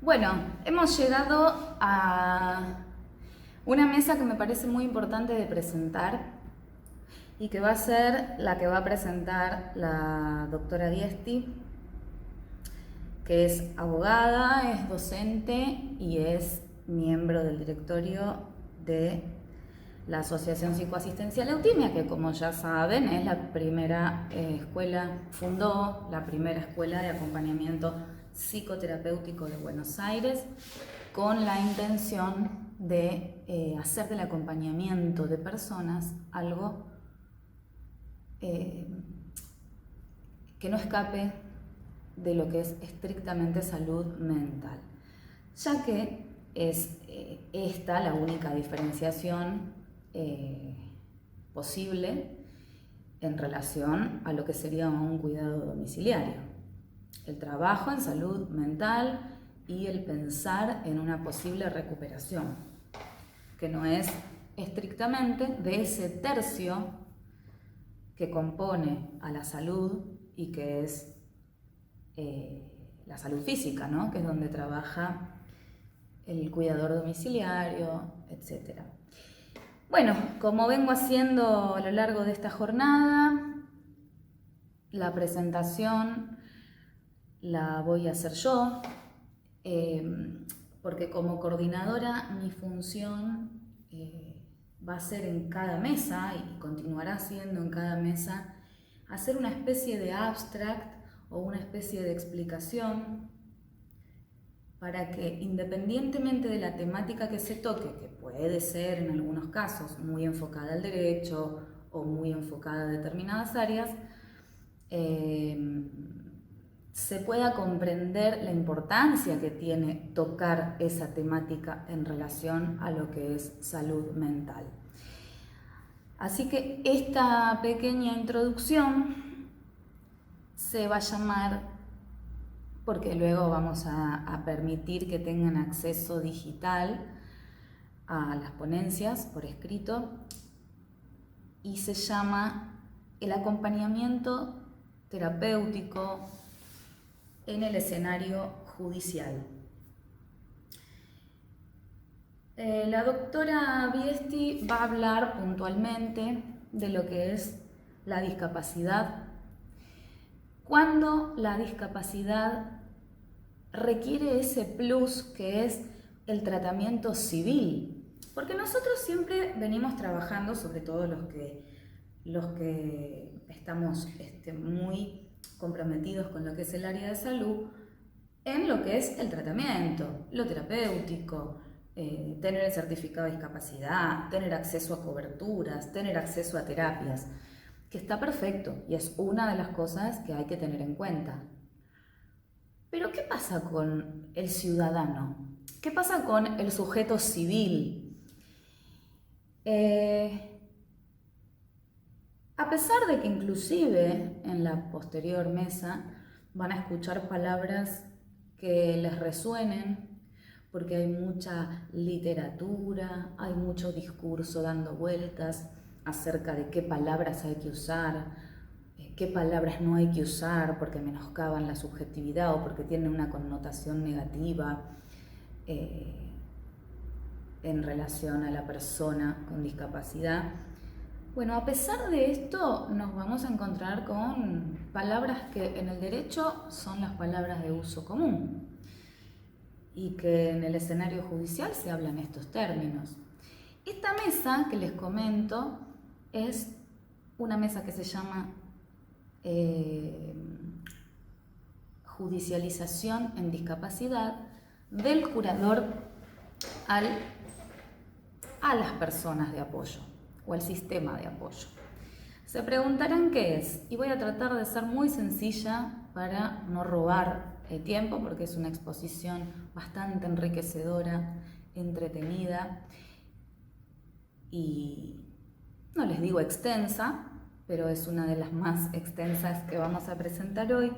Bueno, hemos llegado a una mesa que me parece muy importante de presentar y que va a ser la que va a presentar la doctora Diesti, que es abogada, es docente y es miembro del directorio de la Asociación Psicoasistencial Eutimia, que como ya saben es la primera fundó la primera escuela de acompañamiento psicoterapéutico de Buenos Aires, con la intención de hacer del acompañamiento de personas algo que no escape de lo que es estrictamente salud mental, ya que es esta la única diferenciación posible en relación a lo que sería un cuidado domiciliario. El trabajo en salud mental y el pensar en una posible recuperación, que no es estrictamente de ese tercio que compone a la salud y que es la salud física, ¿no? Que es donde trabaja el cuidador domiciliario, etc. Bueno, como vengo haciendo a lo largo de esta jornada, la presentación la voy a hacer yo, porque como coordinadora mi función va a ser en cada mesa, y continuará siendo en cada mesa, hacer una especie de abstract o una especie de explicación para que, independientemente de la temática que se toque, que puede ser en algunos casos muy enfocada al derecho o muy enfocada a determinadas áreas, se pueda comprender la importancia que tiene tocar esa temática en relación a lo que es salud mental. Así que esta pequeña introducción se va a llamar, porque luego vamos a permitir que tengan acceso digital a las ponencias por escrito, y se llama el acompañamiento terapéutico en el escenario judicial. La doctora Viesti va a hablar puntualmente de lo que es la discapacidad, cuando la discapacidad requiere ese plus que es el tratamiento civil, porque nosotros siempre venimos trabajando, sobre todo los que estamos muy comprometidos con lo que es el área de salud, en lo que es el tratamiento, lo terapéutico, tener el certificado de discapacidad, tener acceso a coberturas, tener acceso a terapias, que está perfecto y es una de las cosas que hay que tener en cuenta. Pero ¿qué pasa con el ciudadano? ¿Qué pasa con el sujeto civil? A pesar de que inclusive en la posterior mesa van a escuchar palabras que les resuenen, porque hay mucha literatura, hay mucho discurso dando vueltas acerca de qué palabras hay que usar, qué palabras no hay que usar porque menoscaban la subjetividad o porque tienen una connotación negativa en relación a la persona con discapacidad. Bueno, a pesar de esto, nos vamos a encontrar con palabras que en el derecho son las palabras de uso común y que en el escenario judicial se hablan estos términos. Esta mesa que les comento es una mesa que se llama judicialización en discapacidad del curador a las personas de apoyo o al sistema de apoyo. Se preguntarán qué es, y voy a tratar de ser muy sencilla para no robar el tiempo, porque es una exposición bastante enriquecedora, entretenida y no les digo extensa, pero es una de las más extensas que vamos a presentar hoy,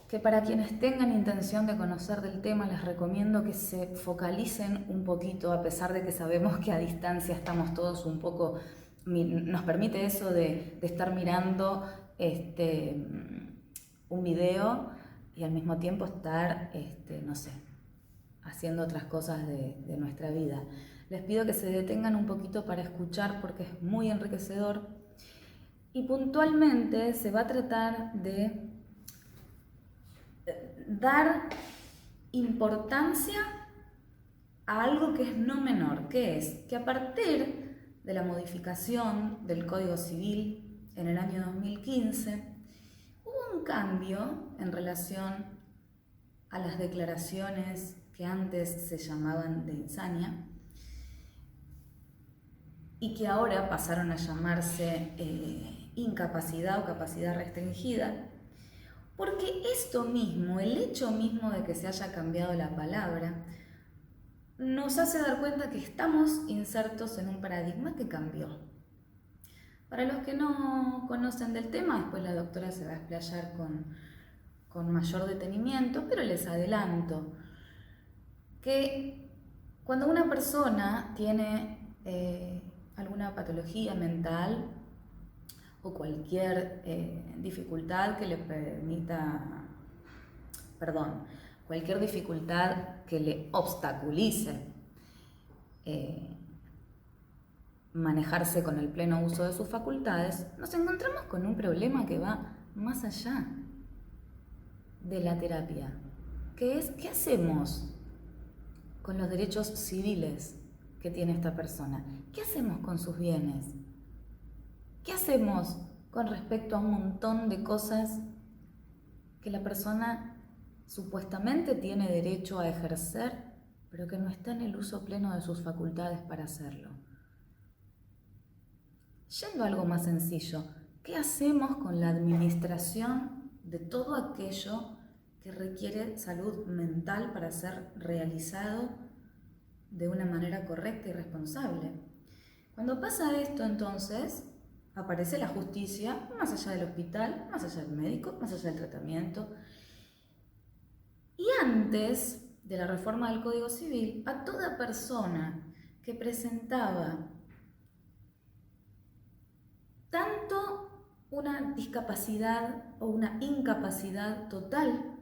que para quienes tengan intención de conocer del tema les recomiendo que se focalicen un poquito, a pesar de que sabemos que a distancia estamos todos un poco, nos permite eso de estar mirando un video y al mismo tiempo estar, no sé, haciendo otras cosas de nuestra vida. Les pido que se detengan un poquito para escuchar porque es muy enriquecedor y puntualmente se va a tratar de dar importancia a algo que es no menor, que es que a partir de la modificación del Código Civil en el año 2015, hubo un cambio en relación a las declaraciones que antes se llamaban de insania y que ahora pasaron a llamarse incapacidad o capacidad restringida, porque esto mismo, el hecho mismo de que se haya cambiado la palabra, nos hace dar cuenta que estamos insertos en un paradigma que cambió. Para los que no conocen del tema, después la doctora se va a explayar con mayor detenimiento, pero les adelanto que cuando una persona tiene alguna patología mental o cualquier dificultad que le permita, cualquier dificultad que le obstaculice manejarse con el pleno uso de sus facultades, nos encontramos con un problema que va más allá de la terapia, que es ¿qué hacemos con los derechos civiles que tiene esta persona? ¿Qué hacemos con sus bienes? ¿Qué hacemos con respecto a un montón de cosas que la persona supuestamente tiene derecho a ejercer, pero que no está en el uso pleno de sus facultades para hacerlo? Yendo a algo más sencillo, ¿qué hacemos con la administración de todo aquello que requiere salud mental para ser realizado de una manera correcta y responsable? Cuando pasa esto, entonces, aparece la justicia más allá del hospital, más allá del médico, más allá del tratamiento. Y antes de la reforma del Código Civil, a toda persona que presentaba tanto una discapacidad o una incapacidad total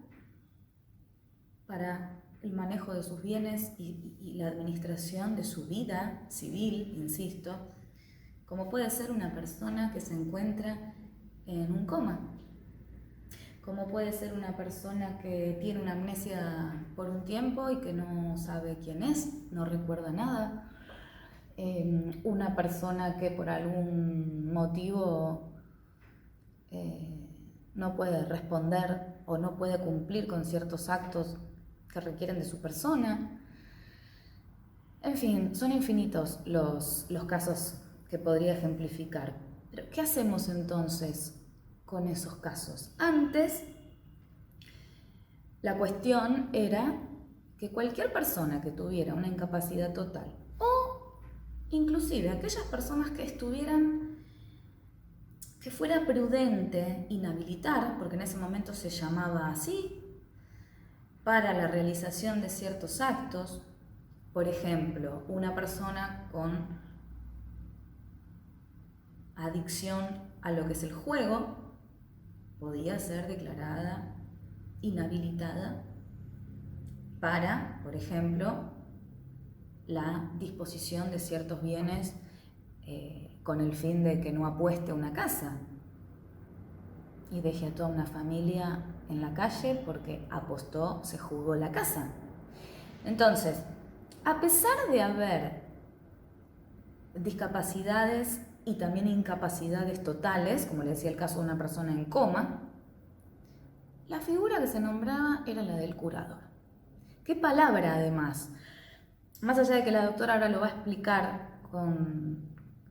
para el manejo de sus bienes y la administración de su vida civil, insisto, como puede ser una persona que se encuentra en un coma, como puede ser una persona que tiene una amnesia por un tiempo y que no sabe quién es, no recuerda nada, una persona que por algún motivo no puede responder o no puede cumplir con ciertos actos que requieren de su persona. En fin, son infinitos los casos que podría ejemplificar. Pero ¿qué hacemos entonces con esos casos? Antes, la cuestión era que cualquier persona que tuviera una incapacidad total o inclusive aquellas personas que fuera prudente inhabilitar, porque en ese momento se llamaba así, para la realización de ciertos actos, por ejemplo, una persona con adicción a lo que es el juego podía ser declarada inhabilitada para, por ejemplo, la disposición de ciertos bienes con el fin de que no apueste una casa y deje a toda una familia en la calle porque apostó, se jugó la casa. Entonces, a pesar de haber discapacidades y también incapacidades totales, como le decía el caso de una persona en coma, la figura que se nombraba era la del curador. ¿Qué palabra además? Más allá de que la doctora ahora lo va a explicar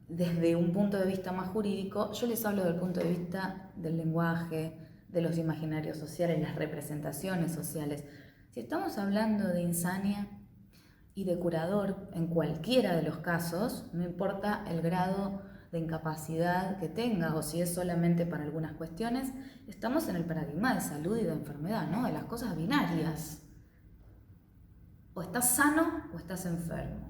desde un punto de vista más jurídico, yo les hablo del punto de vista del lenguaje, de los imaginarios sociales, las representaciones sociales. Si estamos hablando de insania y de curador en cualquiera de los casos, no importa el grado de incapacidad que tenga o si es solamente para algunas cuestiones, estamos en el paradigma de salud y de enfermedad, ¿no? De las cosas binarias. O estás sano o estás enfermo.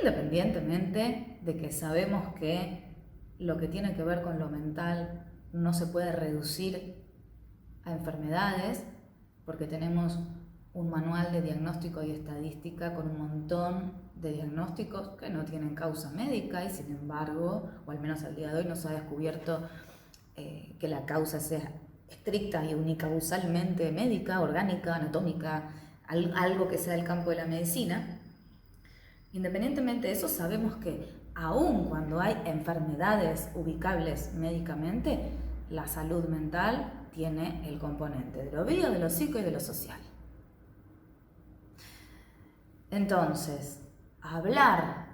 Independientemente de que sabemos que lo que tiene que ver con lo mental no se puede reducir a enfermedades, porque tenemos un manual de diagnóstico y estadística con un montón de diagnósticos que no tienen causa médica y sin embargo, o al menos al día de hoy, no se ha descubierto que la causa sea estricta y unicausalmente médica, orgánica, anatómica, algo que sea del campo de la medicina. Independientemente de eso, sabemos que aun cuando hay enfermedades ubicables médicamente, la salud mental tiene el componente de lo bio, de lo psico y de lo social. Entonces, hablar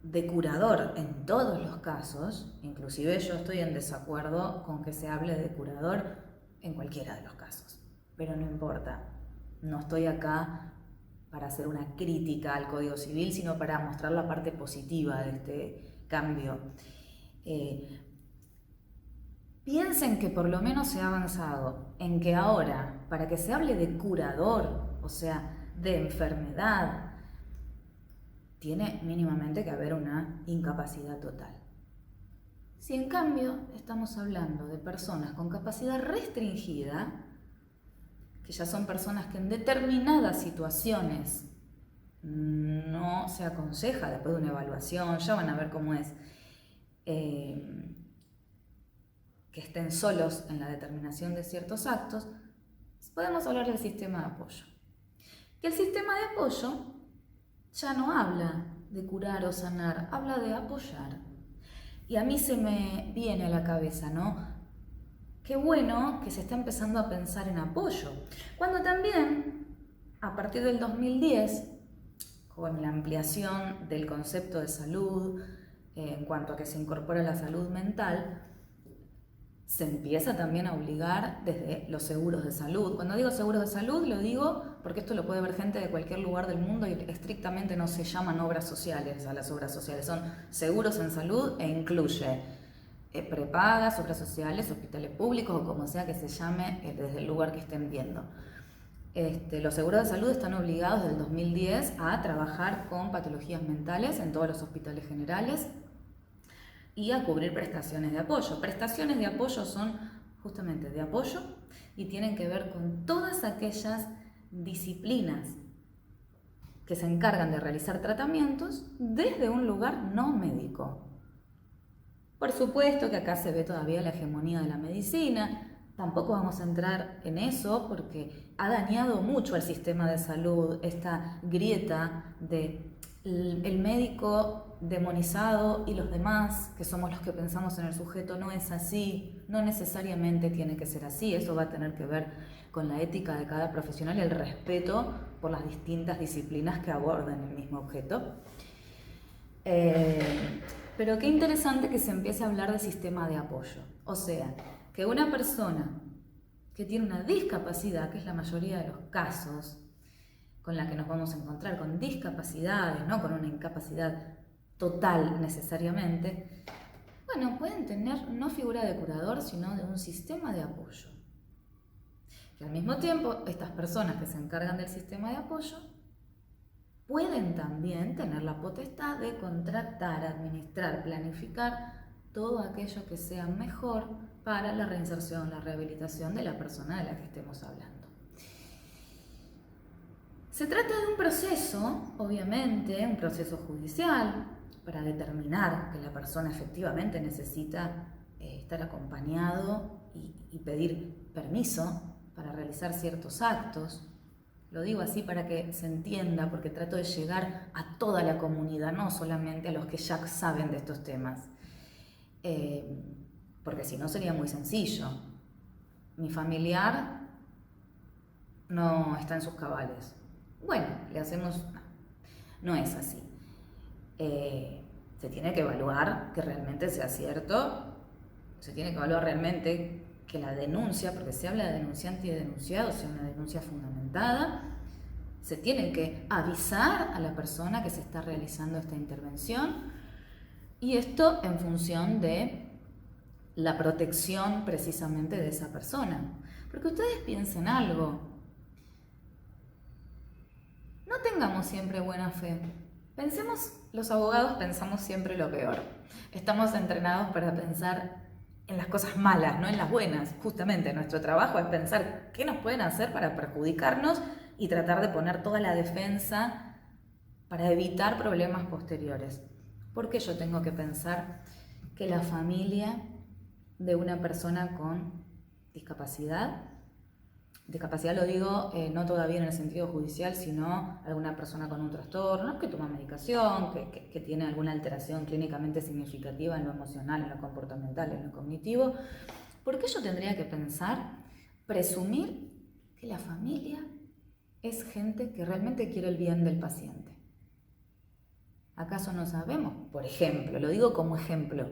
de curador en todos los casos, inclusive yo estoy en desacuerdo con que se hable de curador en cualquiera de los casos, pero no importa, no estoy acá para hacer una crítica al Código Civil, sino para mostrar la parte positiva de este cambio. Piensen que por lo menos se ha avanzado en que ahora, para que se hable de curador, o sea, de enfermedad, tiene mínimamente que haber una incapacidad total. Si en cambio estamos hablando de personas con capacidad restringida, que ya son personas que en determinadas situaciones no se aconseja después de una evaluación, ya van a ver cómo es, que estén solos en la determinación de ciertos actos, podemos hablar del sistema de apoyo. Que el sistema de apoyo ya no habla de curar o sanar, habla de apoyar. Y a mí se me viene a la cabeza, ¿no? Qué bueno que se está empezando a pensar en apoyo. Cuando también, a partir del 2010, con la ampliación del concepto de salud, en cuanto a que se incorpora la salud mental, se empieza también a obligar desde los seguros de salud. Cuando digo seguros de salud, lo digo porque esto lo puede ver gente de cualquier lugar del mundo y estrictamente no se llaman obras sociales a las obras sociales. Son seguros en salud e incluye prepagas, obras sociales, hospitales públicos o como sea que se llame desde el lugar que estén viendo. Los seguros de salud están obligados desde el 2010 a trabajar con patologías mentales en todos los hospitales generales y a cubrir prestaciones de apoyo. Prestaciones de apoyo son justamente de apoyo y tienen que ver con todas aquellas disciplinas que se encargan de realizar tratamientos desde un lugar no médico. Por supuesto que acá se ve todavía la hegemonía de la medicina, tampoco vamos a entrar en eso porque ha dañado mucho al sistema de salud esta grieta de el médico demonizado y los demás, que somos los que pensamos en el sujeto, no es así, no necesariamente tiene que ser así, eso va a tener que ver con la ética de cada profesional y el respeto por las distintas disciplinas que abordan el mismo objeto. Pero qué interesante que se empiece a hablar de sistema de apoyo, o sea, que una persona que tiene una discapacidad, que es la mayoría de los casos con la que nos vamos a encontrar, con discapacidades, no con una incapacidad total necesariamente, bueno, pueden tener no figura de curador, sino de un sistema de apoyo. Y al mismo tiempo, estas personas que se encargan del sistema de apoyo pueden también tener la potestad de contratar, administrar, planificar todo aquello que sea mejor para la reinserción, la rehabilitación de la persona de la que estemos hablando. Se trata de un proceso, obviamente, un proceso judicial, para determinar que la persona efectivamente necesita estar acompañado y pedir permiso para realizar ciertos actos. Lo digo así para que se entienda, porque trato de llegar a toda la comunidad, no solamente a los que ya saben de estos temas. Porque si no sería muy sencillo. Mi familiar no está en sus cabales. Bueno, le hacemos... No es así. Se tiene que evaluar que realmente sea cierto, se tiene que evaluar realmente que la denuncia, porque se habla de denunciante y de denunciado, sea una denuncia fundamentada, se tiene que avisar a la persona que se está realizando esta intervención y esto en función de la protección precisamente de esa persona. Porque ustedes piensen algo, no tengamos siempre buena fe. Pensemos, los abogados pensamos siempre lo peor. Estamos entrenados para pensar en las cosas malas, no en las buenas. Justamente nuestro trabajo es pensar qué nos pueden hacer para perjudicarnos y tratar de poner toda la defensa para evitar problemas posteriores. ¿Por qué yo tengo que pensar que la familia de una persona con discapacidad lo digo no todavía en el sentido judicial, sino alguna persona con un trastorno, que toma medicación, que tiene alguna alteración clínicamente significativa en lo emocional, en lo comportamental, en lo cognitivo? ¿Por qué yo tendría que presumir que la familia es gente que realmente quiere el bien del paciente? ¿Acaso no sabemos, por ejemplo, lo digo como ejemplo,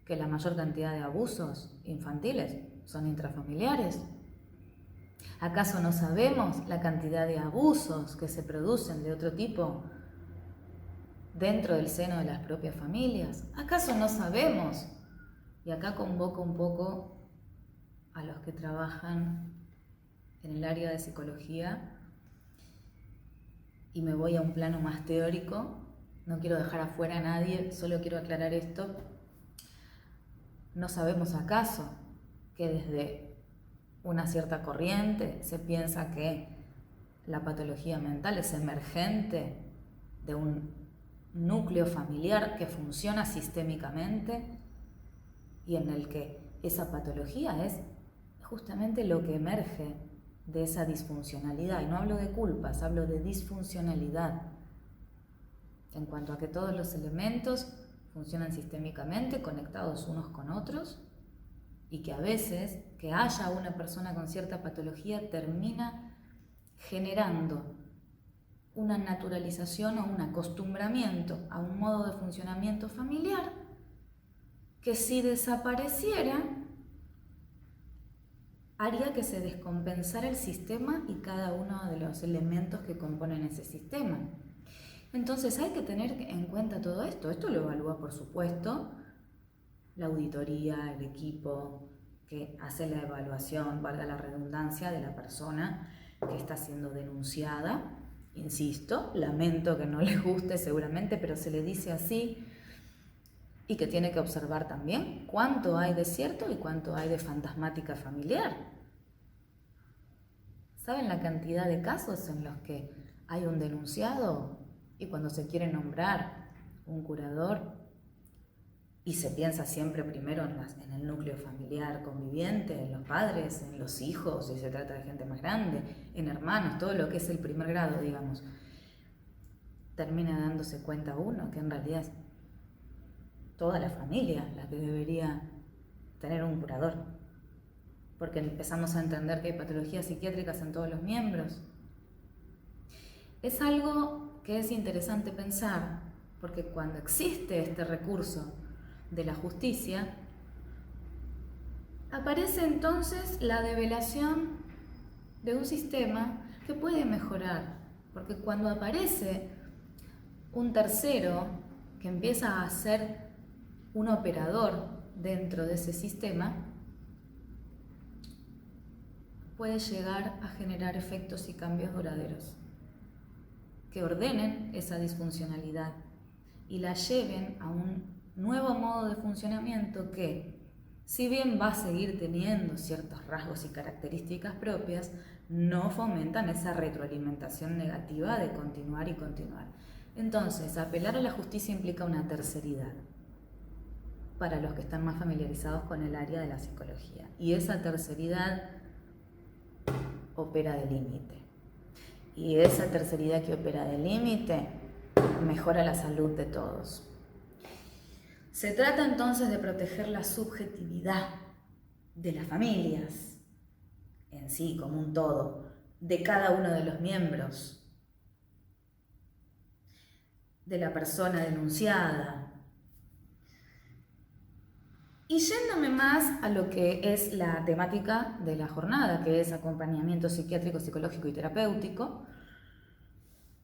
que la mayor cantidad de abusos infantiles son intrafamiliares? ¿Acaso no sabemos la cantidad de abusos que se producen de otro tipo dentro del seno de las propias familias? ¿Acaso no sabemos? Y acá convoco un poco a los que trabajan en el área de psicología y me voy a un plano más teórico. No quiero dejar afuera a nadie, solo quiero aclarar esto. ¿No sabemos acaso que desde una cierta corriente se piensa que la patología mental es emergente de un núcleo familiar que funciona sistémicamente y en el que esa patología es justamente lo que emerge de esa disfuncionalidad? Y no hablo de culpas, hablo de disfuncionalidad, en cuanto a que todos los elementos funcionan sistémicamente, conectados unos con otros, y que a veces que haya una persona con cierta patología termina generando una naturalización o un acostumbramiento a un modo de funcionamiento familiar que, si desapareciera, haría que se descompensara el sistema y cada uno de los elementos que componen ese sistema. Entonces hay que tener en cuenta todo esto. Esto lo evalúa, por supuesto, la auditoría, el equipo que hace la evaluación, valga la redundancia, de la persona que está siendo denunciada. Insisto, lamento que no les guste seguramente, pero se le dice así, y que tiene que observar también cuánto hay de cierto y cuánto hay de fantasmática familiar. ¿Saben la cantidad de casos en los que hay un denunciado y cuando se quiere nombrar un curador y se piensa siempre primero en el núcleo familiar conviviente, en los padres, en los hijos, si se trata de gente más grande, en hermanos, todo lo que es el primer grado, digamos, termina dándose cuenta uno que en realidad es toda la familia la que debería tener un curador, porque empezamos a entender que hay patologías psiquiátricas en todos los miembros. Es algo que es interesante pensar, porque cuando existe este recurso de la justicia, aparece entonces la develación de un sistema que puede mejorar, porque cuando aparece un tercero que empieza a ser un operador dentro de ese sistema, puede llegar a generar efectos y cambios duraderos que ordenen esa disfuncionalidad y la lleven a un nuevo modo de funcionamiento que, si bien va a seguir teniendo ciertos rasgos y características propias, no fomentan esa retroalimentación negativa de continuar y continuar. Entonces, apelar a la justicia implica una terceridad para los que están más familiarizados con el área de la psicología. Y esa terceridad opera de límite. Y esa terceridad que opera de límite mejora la salud de todos. Se trata entonces de proteger la subjetividad de las familias en sí, como un todo, de cada uno de los miembros, de la persona denunciada. Y yéndome más a lo que es la temática de la jornada, que es acompañamiento psiquiátrico, psicológico y terapéutico,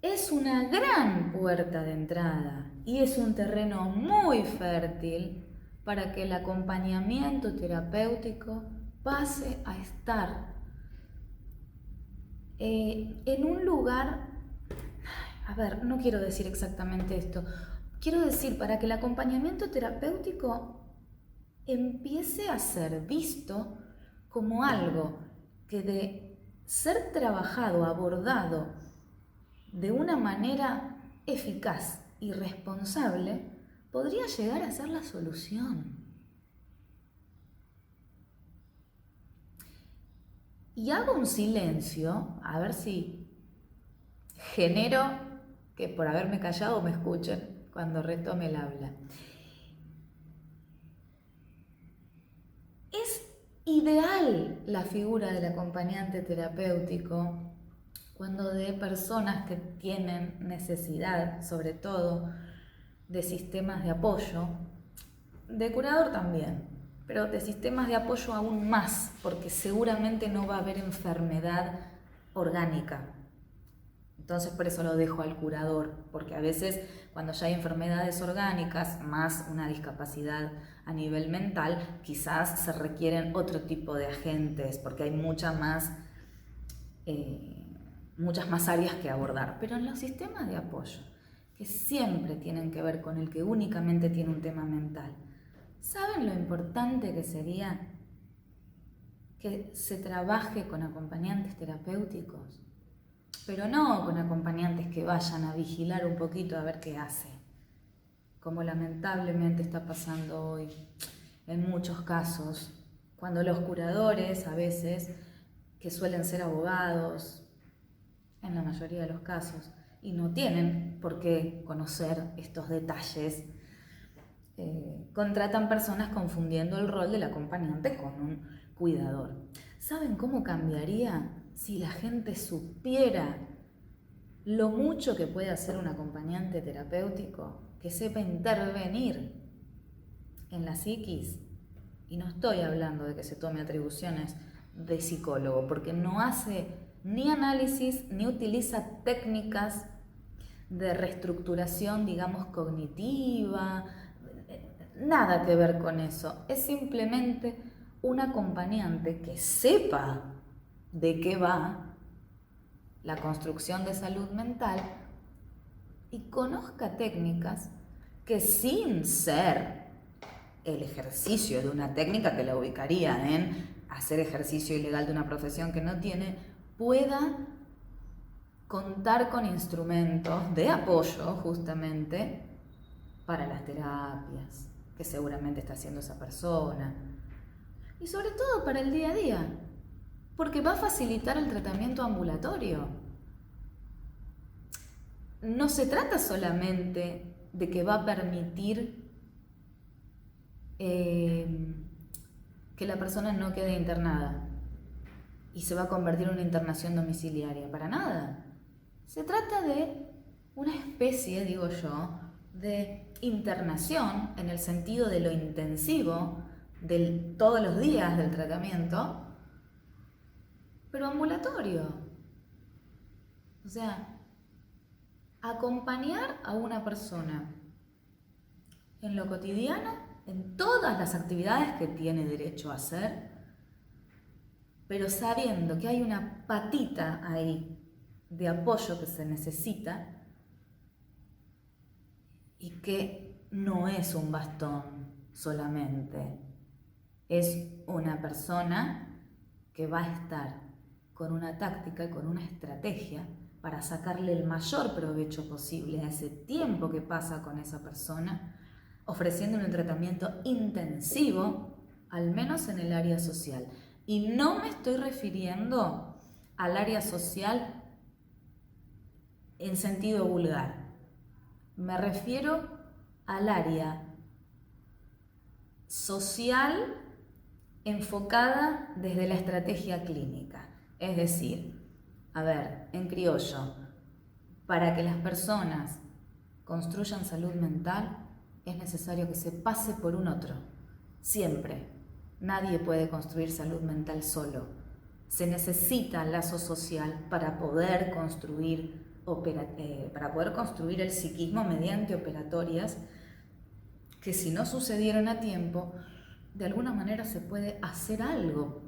es una gran puerta de entrada y es un terreno muy fértil para que el acompañamiento terapéutico pase a estar en un lugar, a ver, no quiero decir exactamente esto, quiero decir para que el acompañamiento terapéutico empiece a ser visto como algo que de ser trabajado, abordado de una manera eficaz y responsable, podría llegar a ser la solución. Y hago un silencio, a ver si genero que por haberme callado me escuchen cuando retome el habla. Es ideal la figura del acompañante terapéutico cuando de personas que tienen necesidad, sobre todo, de sistemas de apoyo, de curador también, pero de sistemas de apoyo aún más, porque seguramente no va a haber enfermedad orgánica. Entonces por eso lo dejo al curador, porque a veces cuando ya hay enfermedades orgánicas, más una discapacidad a nivel mental, quizás se requieren otro tipo de agentes, porque hay muchas más áreas que abordar. Pero en los sistemas de apoyo, que siempre tienen que ver con el que únicamente tiene un tema mental, ¿saben lo importante que sería que se trabaje con acompañantes terapéuticos? Pero no con acompañantes que vayan a vigilar un poquito a ver qué hace, como lamentablemente está pasando hoy en muchos casos, cuando los curadores a veces, que suelen ser abogados, en la mayoría de los casos, y no tienen por qué conocer estos detalles, contratan personas confundiendo el rol del acompañante con un cuidador. ¿Saben cómo cambiaría si la gente supiera lo mucho que puede hacer un acompañante terapéutico, que sepa intervenir en la psiquis? Y no estoy hablando de que se tome atribuciones de psicólogo, porque no hace ni análisis ni utiliza técnicas de reestructuración, digamos, cognitiva, nada que ver con eso. Es simplemente un acompañante que sepa de qué va la construcción de salud mental y conozca técnicas que, sin ser el ejercicio de una técnica que la ubicaría en hacer ejercicio ilegal de una profesión que no tiene, pueda contar con instrumentos de apoyo justamente para las terapias que seguramente está haciendo esa persona, y sobre todo para el día a día, porque va a facilitar el tratamiento ambulatorio. No se trata solamente de que va a permitir que la persona no quede internada y se va a convertir en una internación domiciliaria, para nada. Se trata de una especie, digo yo, de internación en el sentido de lo intensivo de todos los días del tratamiento, pero ambulatorio. O sea, acompañar a una persona en lo cotidiano, en todas las actividades que tiene derecho a hacer, pero sabiendo que hay una patita ahí de apoyo que se necesita y que no es un bastón solamente, es una persona que va a estar con una táctica y con una estrategia para sacarle el mayor provecho posible a ese tiempo que pasa con esa persona, ofreciéndole un tratamiento intensivo, al menos en el área social. Y no me estoy refiriendo al área social en sentido vulgar. Me refiero al área social enfocada desde la estrategia clínica. Es decir, a ver, en criollo, para que las personas construyan salud mental es necesario que se pase por un otro, siempre. Nadie puede construir salud mental solo. Se necesita lazo social para poder construir el psiquismo mediante operatorias que, si no sucedieron a tiempo, de alguna manera se puede hacer algo.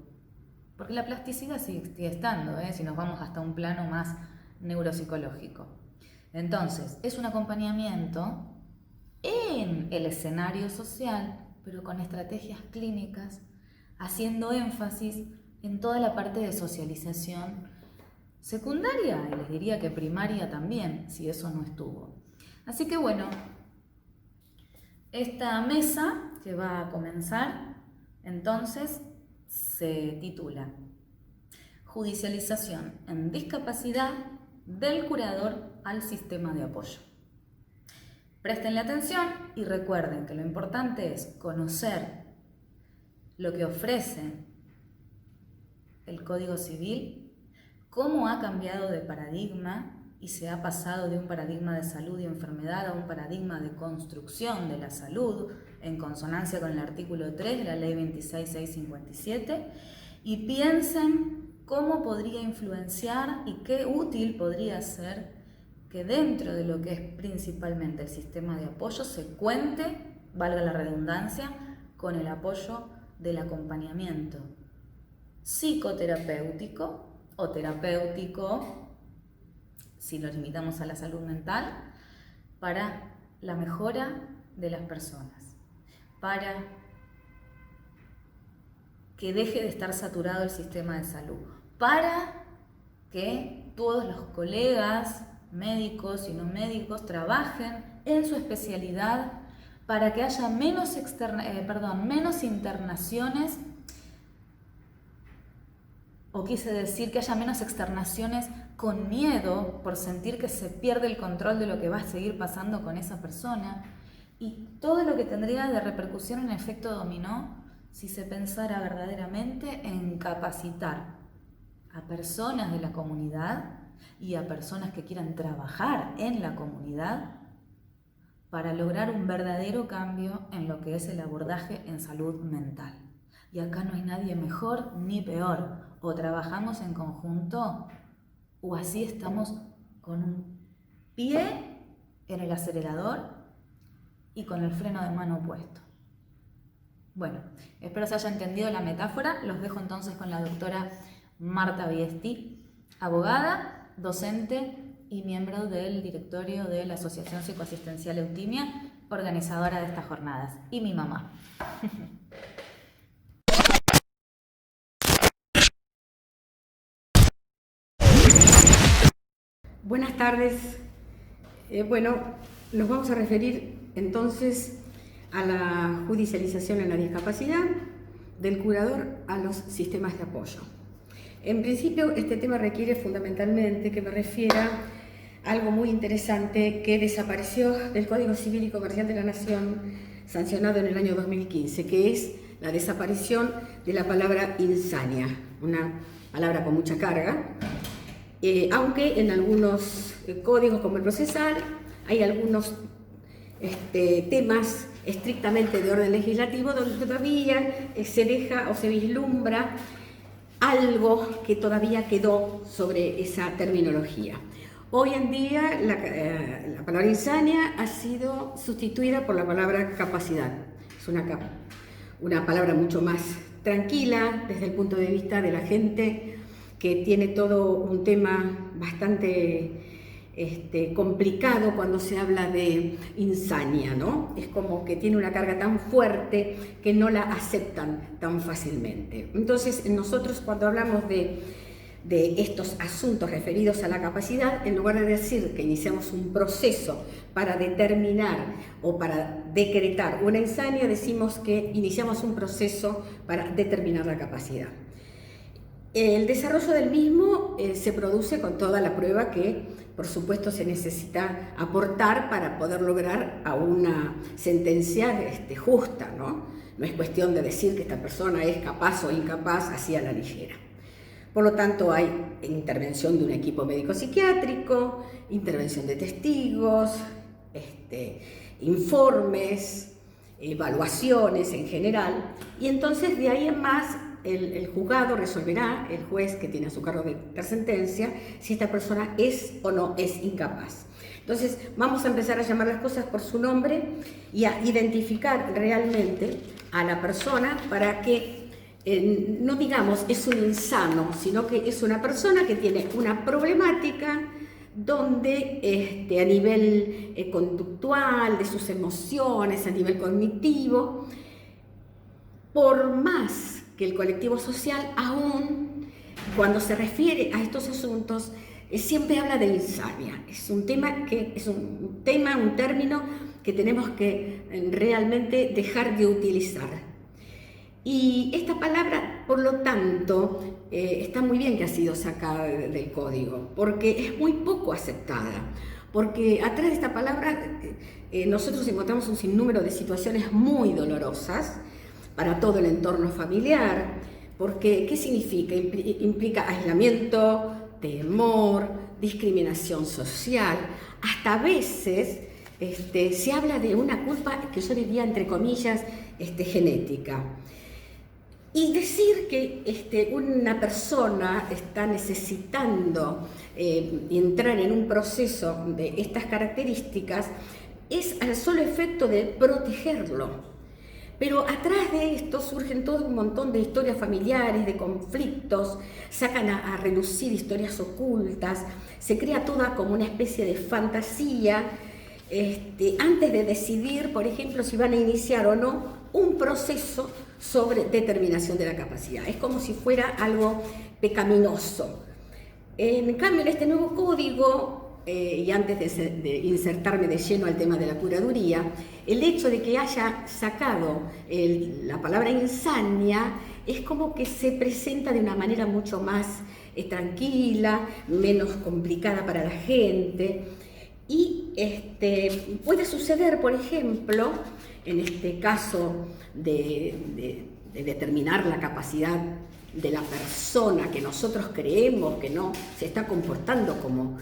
Porque la plasticidad sigue estando, si nos vamos hasta un plano más neuropsicológico. Entonces, es un acompañamiento en el escenario social, pero con estrategias clínicas, haciendo énfasis en toda la parte de socialización secundaria, y les diría que primaria también, si eso no estuvo. Así que bueno, esta mesa que va a comenzar, entonces, se titula Judicialización en discapacidad del curador al sistema de apoyo. Prestenle atención y recuerden que lo importante es conocer lo que ofrece el Código Civil, cómo ha cambiado de paradigma y se ha pasado de un paradigma de salud y enfermedad a un paradigma de construcción de la salud en consonancia con el artículo 3 de la Ley 26657, y piensen cómo podría influenciar y qué útil podría ser que dentro de lo que es principalmente el sistema de apoyo se cuente, valga la redundancia, con el apoyo del acompañamiento psicoterapéutico o terapéutico, si lo limitamos a la salud mental, para la mejora de las personas, para que deje de estar saturado el sistema de salud, para que todos los colegas, médicos y no médicos, trabajen en su especialidad, para que haya menos internaciones, o quise decir que haya menos externaciones con miedo por sentir que se pierde el control de lo que va a seguir pasando con esa persona, y todo lo que tendría de repercusión en efecto dominó si se pensara verdaderamente en capacitar a personas de la comunidad y a personas que quieran trabajar en la comunidad para lograr un verdadero cambio en lo que es el abordaje en salud mental. Y acá no hay nadie mejor ni peor. O trabajamos en conjunto o así estamos con un pie en el acelerador y con el freno de mano puesto. Bueno, espero se haya entendido la metáfora. Los dejo entonces con la doctora Marta Biesti, abogada, docente y miembro del directorio de la Asociación Psicoasistencial Eutimia, organizadora de estas jornadas, y mi mamá. Buenas tardes. Bueno, nos vamos a referir entonces a la judicialización en la discapacidad del curador a los sistemas de apoyo. En principio, este tema requiere fundamentalmente que me refiera a algo muy interesante que desapareció del Código Civil y Comercial de la Nación, sancionado en el año 2015, que es la desaparición de la palabra insania, una palabra con mucha carga. Aunque en algunos códigos como el procesal hay algunos temas estrictamente de orden legislativo donde todavía se deja o se vislumbra algo que todavía quedó sobre esa terminología. Hoy en día la palabra insania ha sido sustituida por la palabra capacidad. Es una palabra mucho más tranquila desde el punto de vista de la gente que tiene todo un tema bastante complicado cuando se habla de insania, ¿no? Es como que tiene una carga tan fuerte que no la aceptan tan fácilmente. Entonces, nosotros cuando hablamos de estos asuntos referidos a la capacidad, en lugar de decir que iniciamos un proceso para determinar o para decretar una insania, decimos que iniciamos un proceso para determinar la capacidad. El desarrollo del mismo se produce con toda la prueba que, por supuesto, se necesita aportar para poder lograr a una sentencia justa, ¿no? No es cuestión de decir que esta persona es capaz o incapaz así a la ligera. Por lo tanto, hay intervención de un equipo médico-psiquiátrico, intervención de testigos, informes, evaluaciones en general, y entonces de ahí en más el juzgado resolverá, el juez que tiene a su cargo dictar sentencia, si esta persona es o no es incapaz. Entonces vamos a empezar a llamar las cosas por su nombre y a identificar realmente a la persona para que no digamos es un insano, sino que es una persona que tiene una problemática donde a nivel conductual, de sus emociones, a nivel cognitivo, por más que el colectivo social, aún cuando se refiere a estos asuntos, siempre habla de insania. Es un término que tenemos que realmente dejar de utilizar. Y esta palabra, por lo tanto, está muy bien que ha sido sacada del código, porque es muy poco aceptada. Porque atrás de esta palabra nosotros encontramos un sinnúmero de situaciones muy dolorosas para todo el entorno familiar, porque ¿qué significa? Implica aislamiento, temor, discriminación social, hasta a veces se habla de una culpa que yo diría entre comillas genética. Y decir que una persona está necesitando entrar en un proceso de estas características es al solo efecto de protegerlo. Pero atrás de esto surgen todo un montón de historias familiares, de conflictos, sacan a relucir historias ocultas, se crea toda como una especie de fantasía, antes de decidir, por ejemplo, si van a iniciar o no un proceso sobre determinación de la capacidad. Es como si fuera algo pecaminoso. En cambio, en este nuevo código, y antes de insertarme de lleno al tema de la curaduría, el hecho de que haya sacado la palabra insania es como que se presenta de una manera mucho más tranquila, menos complicada para la gente. Y puede suceder, por ejemplo, en este caso de determinar la capacidad de la persona que nosotros creemos que no se está comportando como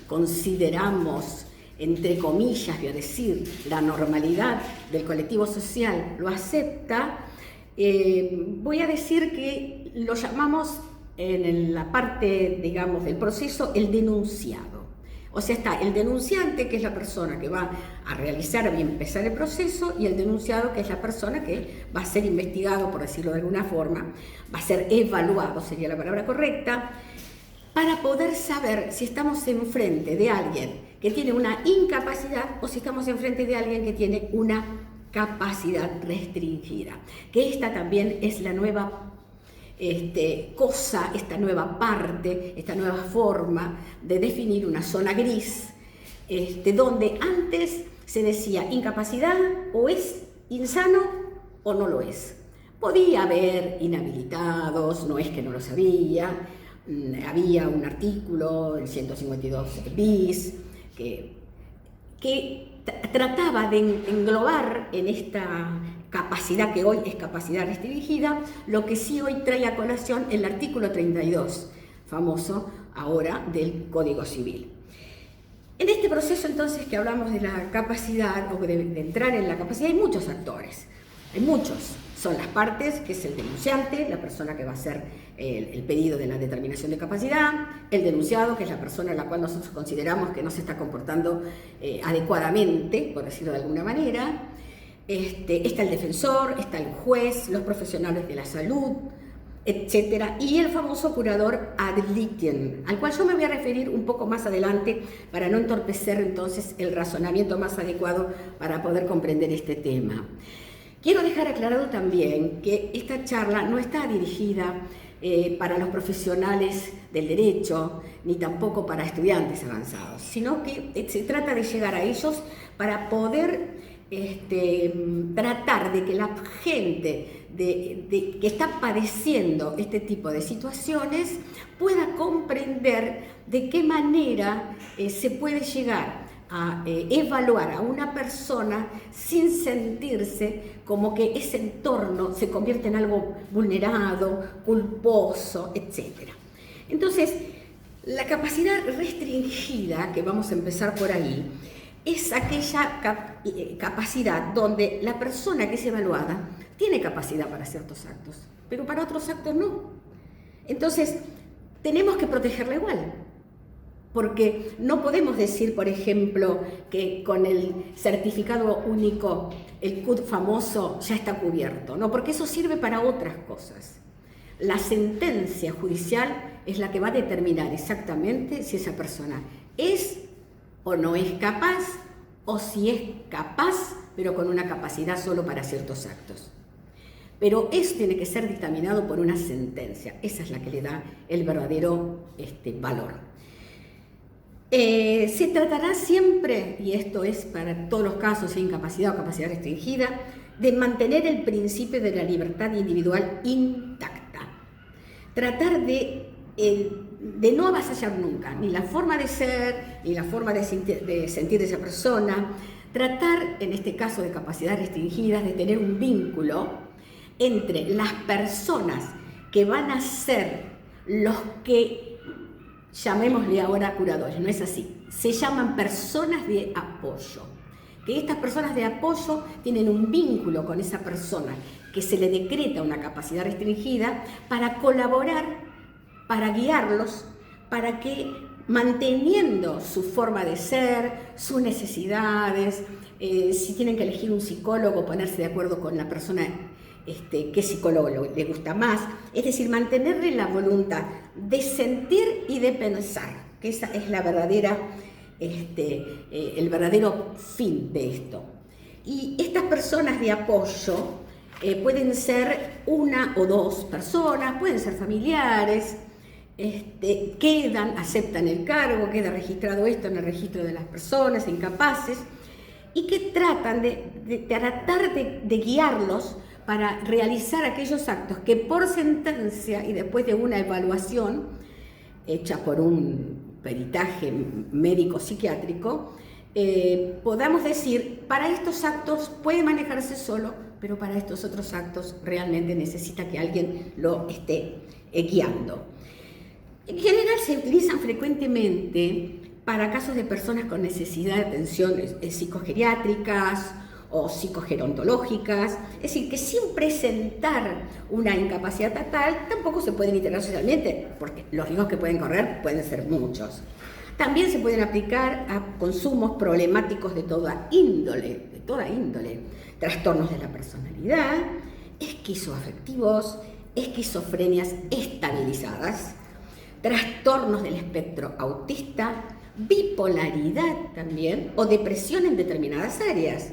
consideramos, entre comillas, voy a decir, la normalidad del colectivo social lo acepta, voy a decir que lo llamamos en la parte, digamos, del proceso el denunciado. O sea, está el denunciante, que es la persona que va a realizar y empezar el proceso, y el denunciado, que es la persona que va a ser investigado, por decirlo de alguna forma, va a ser evaluado, sería la palabra correcta, para poder saber si estamos enfrente de alguien que tiene una incapacidad o si estamos enfrente de alguien que tiene una capacidad restringida. Que esta también es la nueva esta nueva parte, esta nueva forma de definir una zona gris, donde antes se decía incapacidad o es insano o no lo es. Podía haber inhabilitados, no es que no lo sabía, había un artículo, el 152 bis, que trataba de englobar en esta capacidad que hoy es capacidad restringida, lo que sí hoy trae a colación el artículo 32, famoso ahora del Código Civil. En este proceso entonces que hablamos de la capacidad o de entrar en la capacidad, hay muchos actores, hay muchos. Son las partes, que es el denunciante, la persona que va a hacer el pedido de la determinación de capacidad, el denunciado, que es la persona a la cual nosotros consideramos que no se está comportando adecuadamente, por decirlo de alguna manera. Está el defensor, está el juez, los profesionales de la salud, etcétera, y el famoso curador ad litem, al cual yo me voy a referir un poco más adelante para no entorpecer entonces el razonamiento más adecuado para poder comprender este tema. Quiero dejar aclarado también que esta charla no está dirigida para los profesionales del derecho, ni tampoco para estudiantes avanzados, sino que se trata de llegar a ellos para poder tratar de que la gente que está padeciendo este tipo de situaciones pueda comprender de qué manera se puede llegar a evaluar a una persona sin sentirse como que ese entorno se convierte en algo vulnerado, culposo, etc. Entonces, la capacidad restringida, que vamos a empezar por ahí, es aquella capacidad donde la persona que es evaluada tiene capacidad para ciertos actos, pero para otros actos no. Entonces, tenemos que protegerla igual. Porque no podemos decir, por ejemplo, que con el certificado único, el CUT famoso, ya está cubierto. No, porque eso sirve para otras cosas. La sentencia judicial es la que va a determinar exactamente si esa persona es o no es capaz, o si es capaz, pero con una capacidad solo para ciertos actos. pero eso tiene que ser dictaminado por una sentencia. Esa es la que le da el verdadero valor. Se tratará siempre, y esto es para todos los casos de incapacidad o capacidad restringida, de mantener el principio de la libertad individual intacta. Tratar de no avasallar nunca, ni la forma de ser, ni la forma de sentir de esa persona. Tratar, en este caso de capacidades restringidas, de tener un vínculo entre las personas que van a ser los que, llamémosle ahora curadores, no es así, se llaman personas de apoyo. Que estas personas de apoyo tienen un vínculo con esa persona que se le decreta una capacidad restringida para colaborar, para guiarlos, para que manteniendo su forma de ser, sus necesidades, si tienen que elegir un psicólogo, ponerse de acuerdo con la persona qué psicólogo le gusta más, es decir, mantenerle la voluntad de sentir y de pensar, que esa es la verdadera, el verdadero fin de esto. Y estas personas de apoyo pueden ser una o dos personas, pueden ser familiares, aceptan el cargo, queda registrado esto en el registro de las personas incapaces, y que tratan de guiarlos para realizar aquellos actos que por sentencia y después de una evaluación hecha por un peritaje médico-psiquiátrico, podamos decir, para estos actos puede manejarse solo, pero para estos otros actos realmente necesita que alguien lo esté guiando. En general se utilizan frecuentemente para casos de personas con necesidad de atenciones psicogeriátricas o psicogerontológicas, es decir, que sin presentar una incapacidad total tampoco se pueden integrar socialmente, porque los riesgos que pueden correr pueden ser muchos. También se pueden aplicar a consumos problemáticos de toda índole, trastornos de la personalidad, esquizoafectivos, esquizofrenias estabilizadas, trastornos del espectro autista, bipolaridad también, o depresión en determinadas áreas.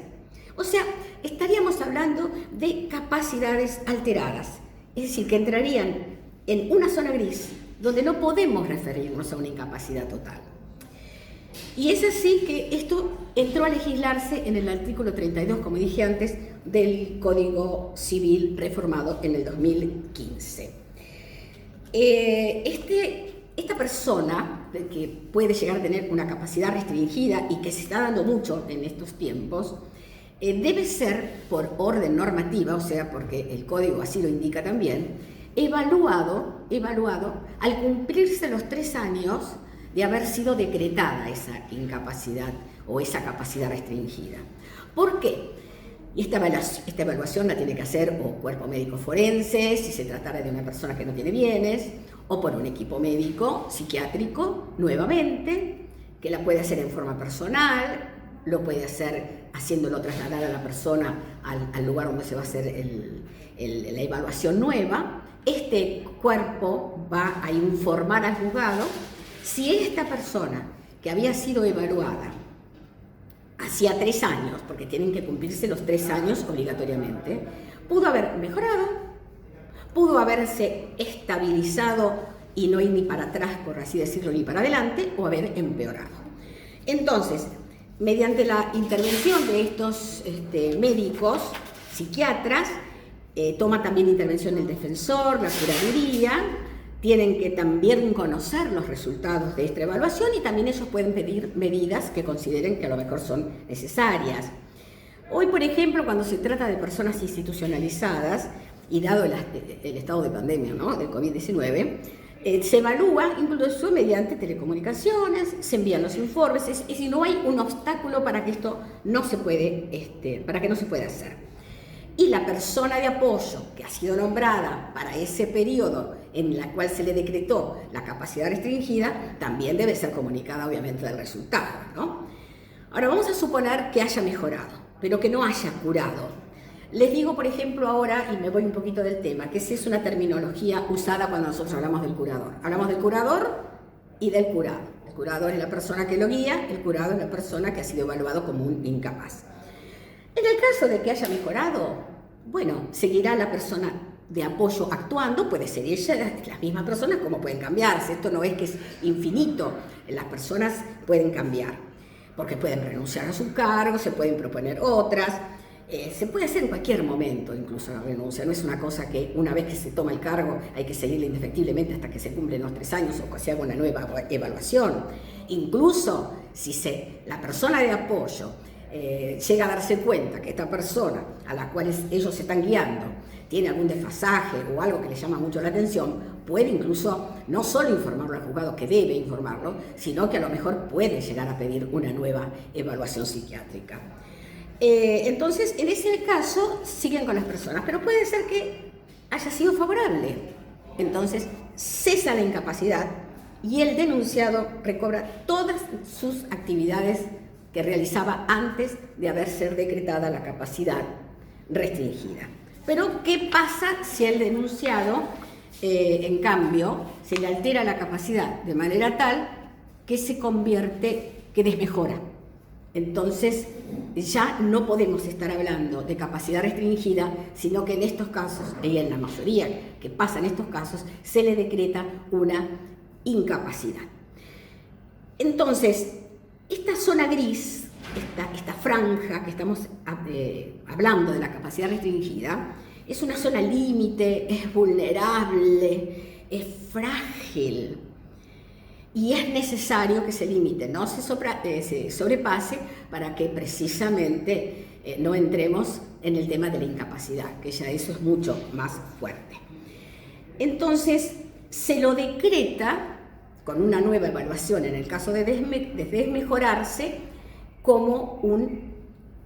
O sea, estaríamos hablando de capacidades alteradas, es decir, que entrarían en una zona gris, donde no podemos referirnos a una incapacidad total. Y es así que esto entró a legislarse en el artículo 32, como dije antes, del Código Civil reformado en el 2015. Esta persona que puede llegar a tener una capacidad restringida y que se está dando mucho en estos tiempos, debe ser por orden normativa, o sea, porque el código así lo indica también, evaluado al cumplirse los 3 años de haber sido decretada esa incapacidad o esa capacidad restringida. ¿Por qué? Y esta evaluación la tiene que hacer o cuerpo médico forense, si se tratara de una persona que no tiene bienes, o por un equipo médico psiquiátrico, nuevamente, que la puede hacer en forma personal, lo puede hacer haciéndolo trasladar a la persona al lugar donde se va a hacer la evaluación nueva. Este cuerpo va a informar al juzgado si esta persona que había sido evaluada hacía 3 años, porque tienen que cumplirse los 3 años obligatoriamente, pudo haber mejorado, pudo haberse estabilizado y no ir ni para atrás, por así decirlo, ni para adelante, o haber empeorado. Entonces, mediante la intervención de estos médicos, psiquiatras, toma también intervención el defensor, la curaduría, tienen que también conocer los resultados de esta evaluación y también ellos pueden pedir medidas que consideren que a lo mejor son necesarias. Hoy, por ejemplo, cuando se trata de personas institucionalizadas, y dado el estado de pandemia, ¿no?, del COVID-19, se evalúa incluso mediante telecomunicaciones, se envían los informes, es decir, no hay un obstáculo para que esto no se puede, para que no se pueda hacer. Y la persona de apoyo que ha sido nombrada para ese periodo en la cual se le decretó la capacidad restringida, también debe ser comunicada obviamente del resultado, ¿no? Ahora vamos a suponer que haya mejorado, pero que no haya curado. Les digo, por ejemplo, ahora, y me voy un poquito del tema, que esa es una terminología usada cuando nosotros hablamos del curador. Hablamos del curador y del curado. El curador es la persona que lo guía, el curado es la persona que ha sido evaluado como un incapaz. En el caso de que haya mejorado, bueno, seguirá la persona de apoyo actuando, puede ser ella, las mismas personas, como pueden cambiarse. Esto no es que es infinito, las personas pueden cambiar, porque pueden renunciar a su cargo, se pueden proponer otras, se puede hacer en cualquier momento incluso la renuncia, no es una cosa que una vez que se toma el cargo hay que seguirle indefectiblemente hasta que se cumplen los 3 años o que se haga una nueva evaluación. Incluso si la persona de apoyo llega a darse cuenta que esta persona a la cual ellos se están guiando tiene algún desfasaje o algo que le llama mucho la atención, puede incluso no solo informarlo al juzgado, que debe informarlo, sino que a lo mejor puede llegar a pedir una nueva evaluación psiquiátrica. Entonces, en ese caso, siguen con las personas, pero puede ser que haya sido favorable. Entonces, cesa la incapacidad y el denunciado recobra todas sus actividades que realizaba antes de haber sido decretada la capacidad restringida. Pero, ¿qué pasa si el denunciado, en cambio, se le altera la capacidad de manera tal que se convierte, que desmejora? Entonces, ya no podemos estar hablando de capacidad restringida, sino que en estos casos, y en la mayoría que pasa en estos casos, se le decreta una incapacidad. Entonces, esta zona gris, esta franja que estamos hablando de la capacidad restringida, es una zona límite, es vulnerable, es frágil. Y es necesario que se limite, no se sobrepase, para que precisamente no entremos en el tema de la incapacidad, que ya eso es mucho más fuerte. Entonces, se lo decreta con una nueva evaluación en el caso de desmejorarse como un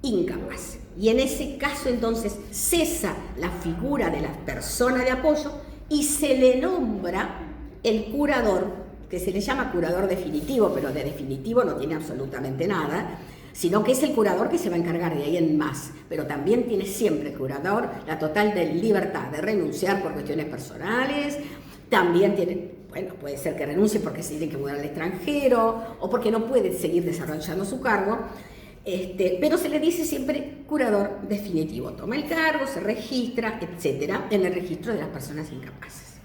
incapaz. Y en ese caso, entonces, cesa la figura de la persona de apoyo y se le nombra el curador, que se le llama curador definitivo, pero de definitivo no tiene absolutamente nada, sino que es el curador que se va a encargar de ahí en más, pero también tiene siempre el curador la total de libertad de renunciar por cuestiones personales, también tiene, bueno, puede ser que renuncie porque se tiene que mudar al extranjero o porque no puede seguir desarrollando su cargo, pero se le dice siempre curador definitivo, toma el cargo, se registra, etcétera, en el registro de las personas incapaces.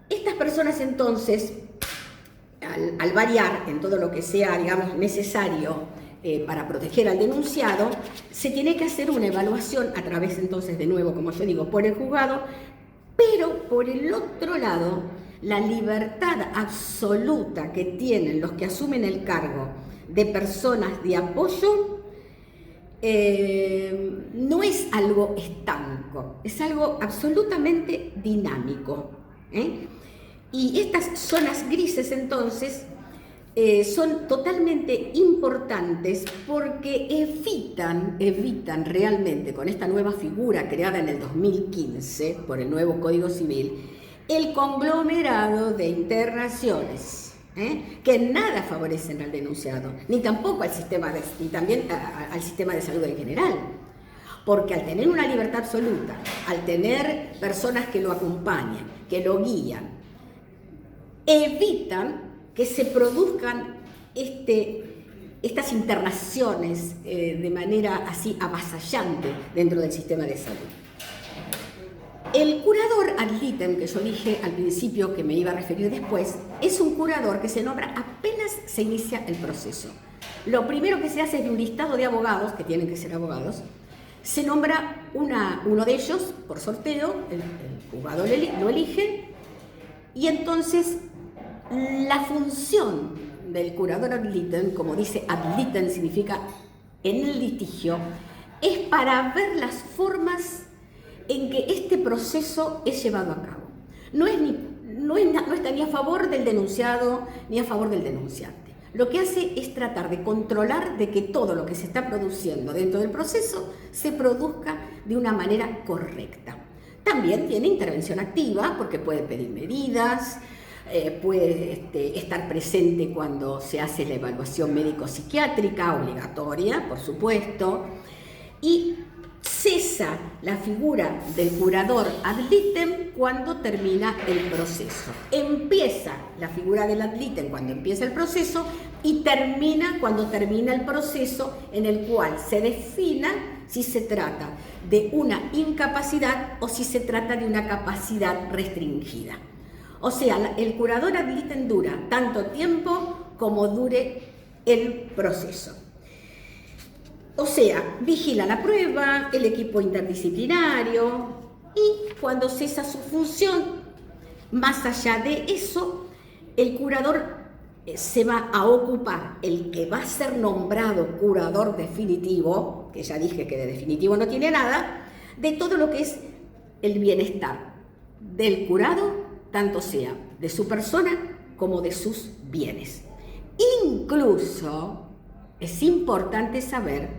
Estas personas entonces, al variar en todo lo que sea, digamos, necesario para proteger al denunciado, se tiene que hacer una evaluación a través entonces, de nuevo, como yo digo, por el juzgado, pero por el otro lado, la libertad absoluta que tienen los que asumen el cargo de personas de apoyo no es algo estanco, es algo absolutamente dinámico. Y estas zonas grises entonces son totalmente importantes porque evitan realmente, con esta nueva figura creada en el 2015 por el nuevo Código Civil, el conglomerado de internaciones que nada favorecen al denunciado, ni tampoco al sistema al sistema de salud en general. Porque al tener una libertad absoluta, al tener personas que lo acompañan, que lo guían, evitan que se produzcan estas internaciones de manera así avasallante dentro del sistema de salud. El curador ad litem, que yo dije al principio que me iba a referir después, es un curador que se nombra apenas se inicia el proceso. Lo primero que se hace es de un listado de abogados, que tienen que ser abogados, se nombra uno de ellos por sorteo, el juzgado lo elige, y entonces la función del curador ad litem, como dice ad litem significa en el litigio, es para ver las formas en que este proceso es llevado a cabo. No está ni a favor del denunciado ni a favor del denunciante. Lo que hace es tratar de controlar de que todo lo que se está produciendo dentro del proceso se produzca de una manera correcta. También tiene intervención activa porque puede pedir medidas, puede estar presente cuando se hace la evaluación médico-psiquiátrica obligatoria, por supuesto, y cesa la figura del curador ad litem cuando termina el proceso. Empieza la figura del ad litem cuando empieza el proceso y termina cuando termina el proceso, en el cual se defina si se trata de una incapacidad o si se trata de una capacidad restringida. O sea, el curador ad litem dura tanto tiempo como dure el proceso. O sea, vigila la prueba, el equipo interdisciplinario y cuando cesa su función, más allá de eso, el curador se va a ocupar, el que va a ser nombrado curador definitivo, que ya dije que de definitivo no tiene nada, de todo lo que es el bienestar del curado, tanto sea de su persona como de sus bienes. Incluso es importante saber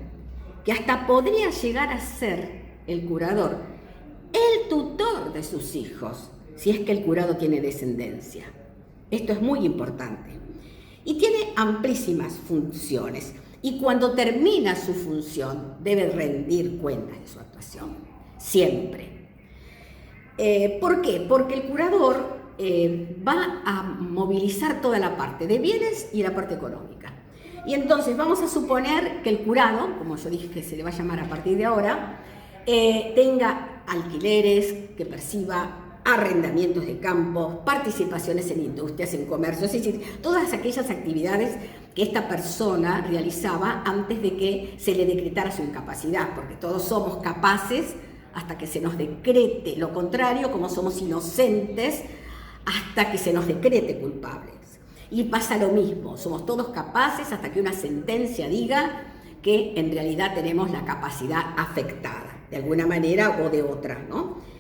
que hasta podría llegar a ser el curador el tutor de sus hijos, si es que el curado tiene descendencia. Esto es muy importante. Y tiene amplísimas funciones. Y cuando termina su función, debe rendir cuentas de su actuación. Siempre. ¿Por qué? Porque el curador va a movilizar toda la parte de bienes y la parte económica. Y entonces vamos a suponer que el curado, como yo dije que se le va a llamar a partir de ahora, tenga alquileres, que perciba arrendamientos de campos, participaciones en industrias, en comercio, es decir, todas aquellas actividades que esta persona realizaba antes de que se le decretara su incapacidad, porque todos somos capaces hasta que se nos decrete lo contrario, como somos inocentes hasta que se nos decrete culpables. Y pasa lo mismo, somos todos capaces hasta que una sentencia diga que en realidad tenemos la capacidad afectada, de alguna manera o de otra, ¿no?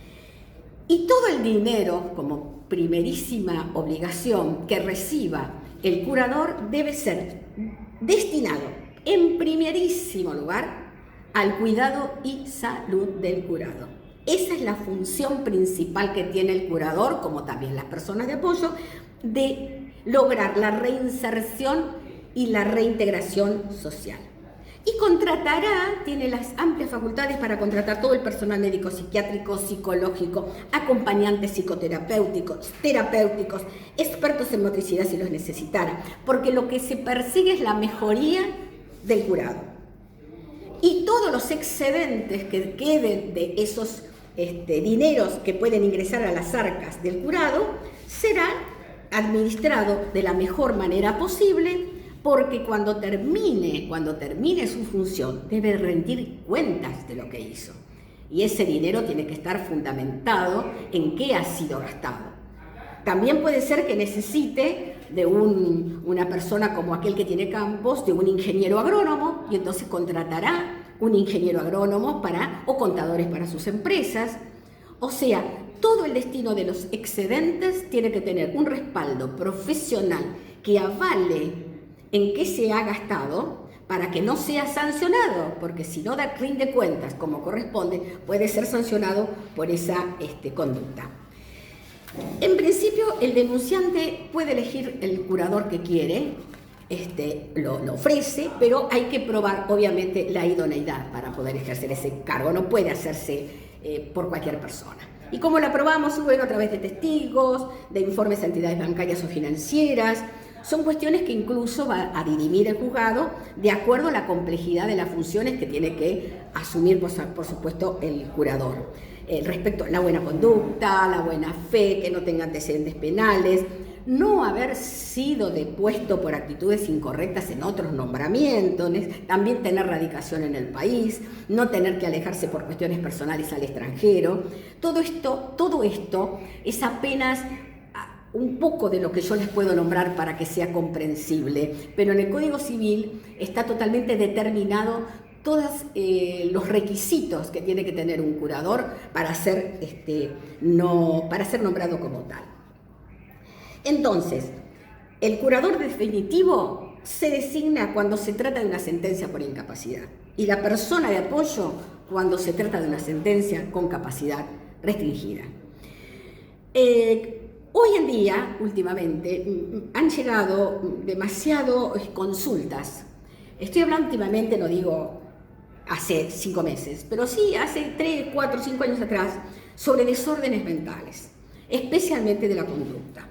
Y todo el dinero, como primerísima obligación que reciba el curador, debe ser destinado en primerísimo lugar al cuidado y salud del curado. Esa es la función principal que tiene el curador, como también las personas de apoyo, de lograr la reinserción y la reintegración social. Y contratará, tiene las amplias facultades para contratar todo el personal médico, psiquiátrico, psicológico, acompañantes psicoterapéuticos, terapéuticos, expertos en motricidad si los necesitara, porque lo que se persigue es la mejoría del curado. Y todos los excedentes que queden de esos dineros que pueden ingresar a las arcas del curado será administrado de la mejor manera posible, porque cuando termine su función debe rendir cuentas de lo que hizo. Y ese dinero tiene que estar fundamentado en qué ha sido gastado. También puede ser que necesite de una persona como aquel que tiene campos, de un ingeniero agrónomo, y entonces contratará un ingeniero agrónomo o contadores para sus empresas. O sea, todo el destino de los excedentes tiene que tener un respaldo profesional que avale en qué se ha gastado para que no sea sancionado, porque si no rinde cuentas como corresponde, puede ser sancionado por esa conducta. En principio, el denunciante puede elegir el curador que quiere, lo ofrece, pero hay que probar obviamente la idoneidad para poder ejercer ese cargo, no puede hacerse por cualquier persona. ¿Y cómo la probamos? Bueno, a través de testigos, de informes de entidades bancarias o financieras. Son cuestiones que incluso va a dirimir el juzgado de acuerdo a la complejidad de las funciones que tiene que asumir, por supuesto, el curador. Respecto a la buena conducta, la buena fe, que no tenga antecedentes penales, no haber sido depuesto por actitudes incorrectas en otros nombramientos, también tener radicación en el país, no tener que alejarse por cuestiones personales al extranjero. Todo esto es apenas un poco de lo que yo les puedo nombrar para que sea comprensible, pero en el Código Civil está totalmente determinado todos los requisitos que tiene que tener un curador para ser nombrado como tal. Entonces, el curador definitivo se designa cuando se trata de una sentencia por incapacidad y la persona de apoyo cuando se trata de una sentencia con capacidad restringida. Hoy en día, últimamente, han llegado demasiadas consultas. Estoy hablando últimamente, no digo hace 5 meses, pero sí hace 3, 4, 5 años atrás, sobre desórdenes mentales, especialmente de la conducta.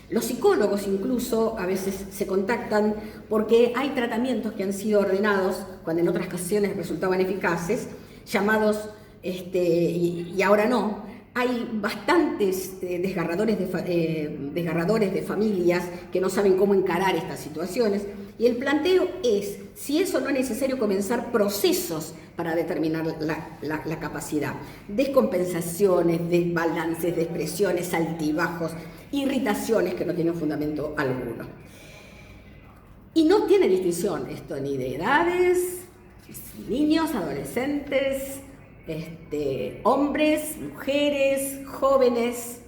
Los psicólogos incluso a veces se contactan porque hay tratamientos que han sido ordenados, cuando en otras ocasiones resultaban eficaces, llamados, y ahora no. Hay bastantes desgarradores de familias que no saben cómo encarar estas situaciones, y el planteo es si eso no es necesario comenzar procesos para determinar la capacidad. Descompensaciones, desbalances, depresiones, altibajos, irritaciones que no tienen fundamento alguno. Y no tiene distinción esto ni de edades, niños, adolescentes, hombres, mujeres, jóvenes,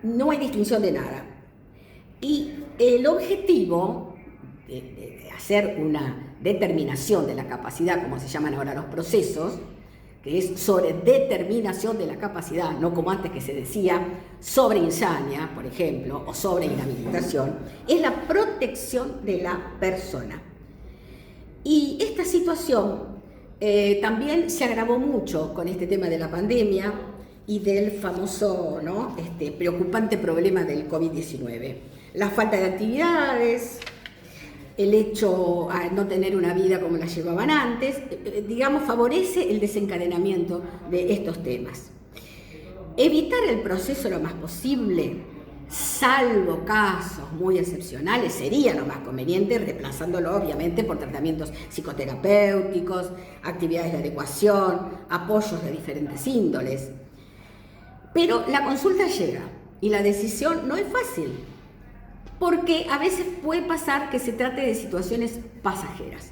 no hay distinción de nada. Y el objetivo de hacer una determinación de la capacidad, como se llaman ahora los procesos, que es sobre determinación de la capacidad, no como antes que se decía sobre insania, por ejemplo, o sobre inhabilitación, es la protección de la persona. Y esta situación también se agravó mucho con este tema de la pandemia y del famoso, ¿no?, preocupante problema del COVID-19. La falta de actividades, el hecho a no tener una vida como la llevaban antes, digamos, favorece el desencadenamiento de estos temas. Evitar el proceso lo más posible, salvo casos muy excepcionales, sería lo más conveniente, reemplazándolo obviamente por tratamientos psicoterapéuticos, actividades de adecuación, apoyos de diferentes índoles. Pero la consulta llega y la decisión no es fácil, porque a veces puede pasar que se trate de situaciones pasajeras.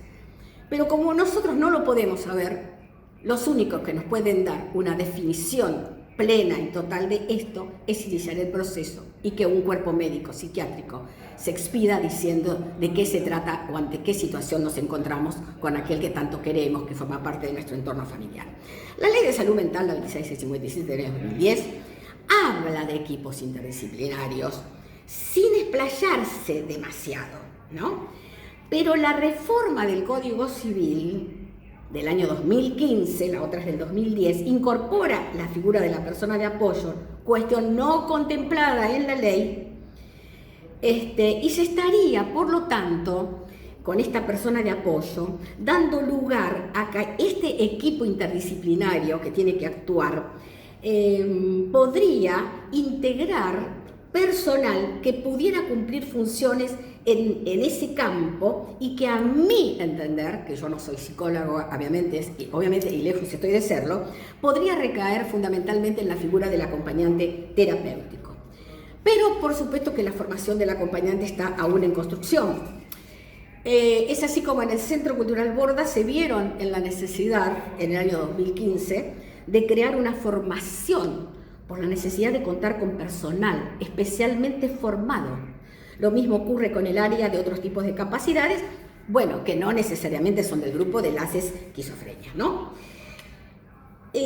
Pero como nosotros no lo podemos saber, los únicos que nos pueden dar una definición plena y total de esto es iniciar el proceso y que un cuerpo médico psiquiátrico se expida diciendo de qué se trata o ante qué situación nos encontramos con aquel que tanto queremos, que forma parte de nuestro entorno familiar. La Ley de Salud Mental, la 2657 de 2010, habla de equipos interdisciplinarios sin explayarse demasiado, ¿no? Pero la reforma del Código Civil del año 2015, la otra es del 2010, incorpora la figura de la persona de apoyo, cuestión no contemplada en la ley, y se estaría, por lo tanto, con esta persona de apoyo, dando lugar a que este equipo interdisciplinario que tiene que actuar podría integrar personal que pudiera cumplir funciones en ese campo y que a mi entender, que yo no soy psicólogo obviamente y lejos estoy de serlo, podría recaer fundamentalmente en la figura del acompañante terapéutico. Pero por supuesto que la formación del acompañante está aún en construcción. Es así como en el Centro Cultural Borda se vieron en la necesidad, en el año 2015, de crear una formación por la necesidad de contar con personal especialmente formado. Lo mismo ocurre con el área de otros tipos de capacidades, bueno, que no necesariamente son del grupo de las esquizofrenias, ¿no?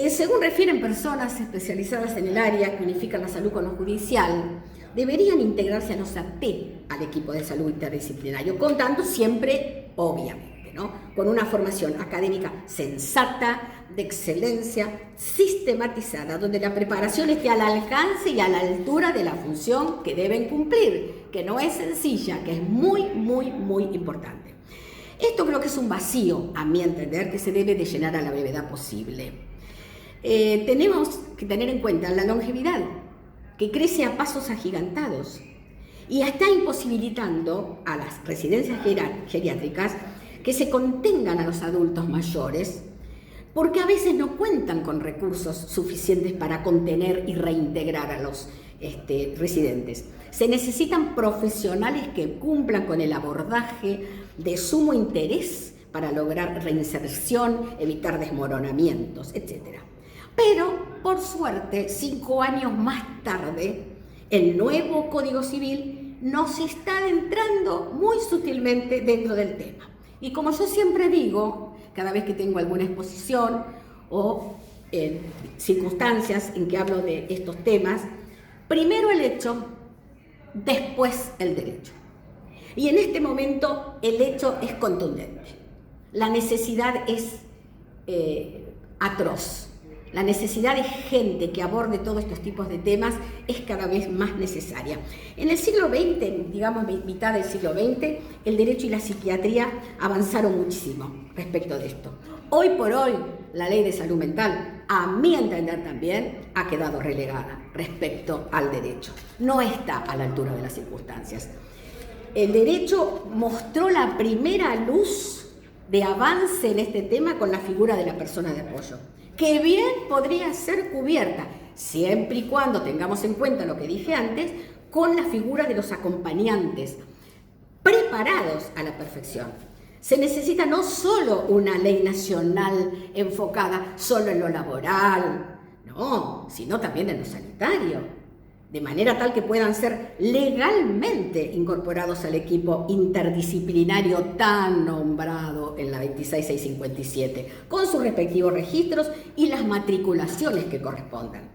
Según refieren personas especializadas en el área que unifican la salud con lo judicial, deberían integrarse a los AT, al equipo de salud interdisciplinario, contando siempre, obviamente, ¿no?, con una formación académica sensata, de excelencia, sistematizada, donde la preparación esté al alcance y a la altura de la función que deben cumplir, que no es sencilla, que es muy, muy, muy importante. Esto creo que es un vacío, a mi entender, que se debe de llenar a la brevedad posible. Tenemos que tener en cuenta la longevidad, que crece a pasos agigantados y está imposibilitando a las residencias geriátricas que se contengan a los adultos mayores, porque a veces no cuentan con recursos suficientes para contener y reintegrar a los residentes. Se necesitan profesionales que cumplan con el abordaje de sumo interés para lograr reinserción, evitar desmoronamientos, etc. Pero, por suerte, 5 años más tarde, el nuevo Código Civil nos está adentrando muy sutilmente dentro del tema. Y como yo siempre digo, cada vez que tengo alguna exposición o circunstancias en que hablo de estos temas, primero el hecho, después el derecho. Y en este momento el hecho es contundente. La necesidad es atroz. La necesidad de gente que aborde todos estos tipos de temas es cada vez más necesaria. En el siglo XX, digamos mitad del siglo XX, el derecho y la psiquiatría avanzaron muchísimo respecto de esto. Hoy por hoy, la ley de salud mental, a mi entender también, ha quedado relegada respecto al derecho. No está a la altura de las circunstancias. El derecho mostró la primera luz de avance en este tema con la figura de la persona de apoyo, que bien podría ser cubierta, siempre y cuando tengamos en cuenta lo que dije antes, con la figura de los acompañantes, preparados a la perfección. Se necesita no solo una ley nacional enfocada solo en lo laboral, no, sino también en lo sanitario, de manera tal que puedan ser legalmente incorporados al equipo interdisciplinario tan nombrado en la 26657, con sus respectivos registros y las matriculaciones que correspondan.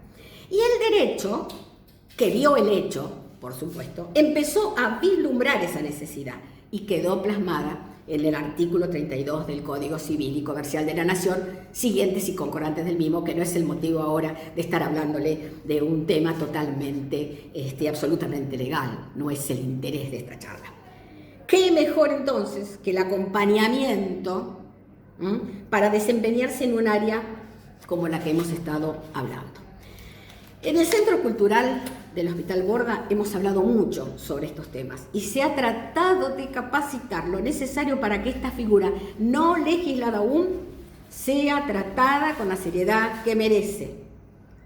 Y el derecho, que vio el hecho, por supuesto, empezó a vislumbrar esa necesidad y quedó plasmada en el artículo 32 del Código Civil y Comercial de la Nación, siguientes y concordantes del mismo, que no es el motivo ahora de estar hablándole de un tema totalmente, absolutamente legal, no es el interés de esta charla. ¿Qué mejor entonces que el acompañamiento para desempeñarse en un área como la que hemos estado hablando? En el Centro Cultural del Hospital Borda hemos hablado mucho sobre estos temas y se ha tratado de capacitar lo necesario para que esta figura no legislada aún sea tratada con la seriedad que merece,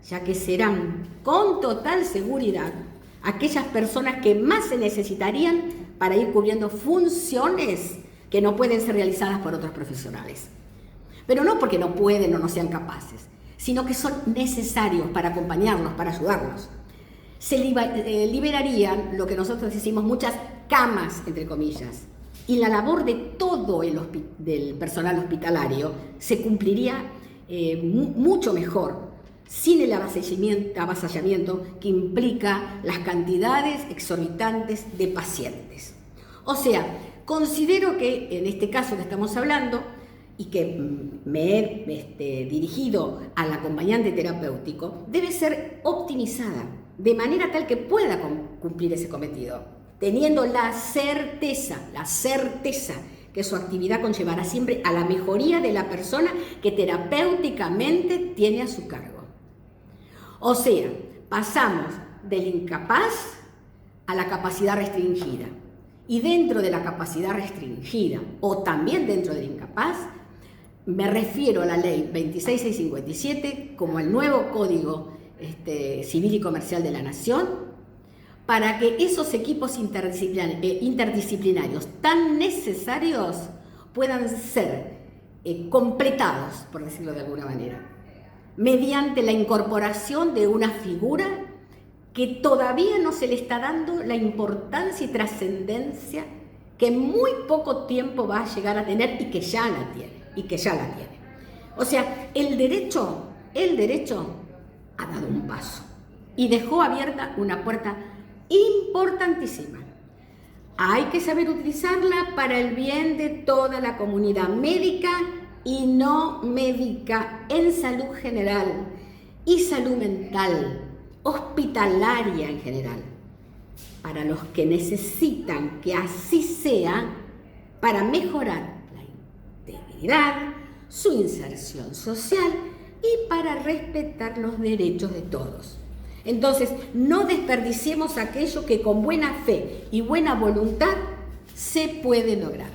ya que serán con total seguridad aquellas personas que más se necesitarían para ir cubriendo funciones que no pueden ser realizadas por otros profesionales. Pero no porque no pueden o no sean capaces, sino que son necesarios para acompañarnos, para ayudarnos. Se liberarían lo que nosotros decimos muchas camas, entre comillas, y la labor de todo del personal hospitalario se cumpliría mucho mejor, sin el avasallamiento que implica las cantidades exorbitantes de pacientes. O sea, considero que en este caso que estamos hablando, y que me he dirigido al acompañante terapéutico, debe ser optimizada de manera tal que pueda cumplir ese cometido, teniendo la certeza que su actividad conllevará siempre a la mejoría de la persona que terapéuticamente tiene a su cargo. O sea, pasamos del incapaz a la capacidad restringida. Y dentro de la capacidad restringida, o también dentro del incapaz, me refiero a la ley 26657 como el nuevo Código Civil y Comercial de la Nación, para que esos equipos interdisciplinarios tan necesarios puedan ser completados, por decirlo de alguna manera, mediante la incorporación de una figura que todavía no se le está dando la importancia y trascendencia que en muy poco tiempo va a llegar a tener y que ya la tiene. O sea, el derecho ha dado un paso y dejó abierta una puerta importantísima. Hay que saber utilizarla para el bien de toda la comunidad médica y no médica en salud general y salud mental, hospitalaria en general, para los que necesitan que así sea para mejorar su inserción social y para respetar los derechos de todos. Entonces, no desperdiciemos aquello que con buena fe y buena voluntad se puede lograr.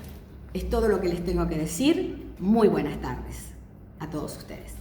Es todo lo que les tengo que decir. Muy buenas tardes a todos ustedes.